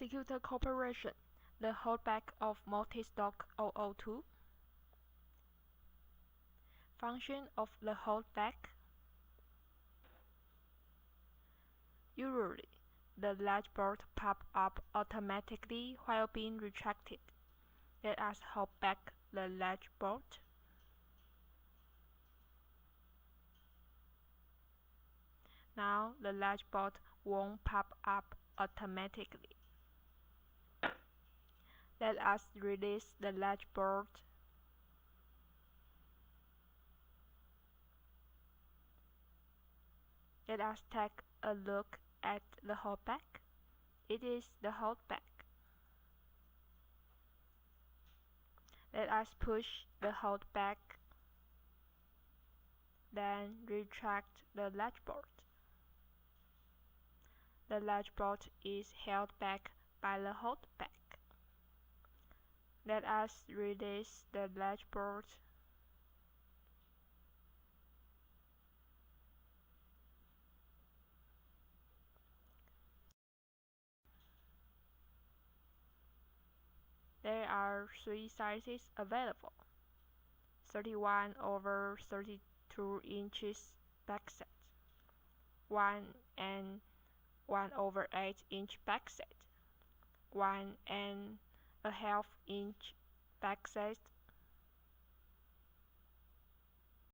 SECUTOR Corporation, the holdback of mortise stock 002. Function of the holdback. Usually, the latch bolt pops up automatically while being retracted. Let us hold back the latch bolt. Now the latch bolt won't pop up automatically. Let us release the latch bolt. Let us take a look at the holdback. It is the holdback. Let us push the holdback, then retract the latch bolt. The latch bolt is held back by the holdback. Let us release the latch bolt. There are 3 sizes available: 31/32 inches backset, 1 and 1/8 inch backset, 1 and a half inch backset,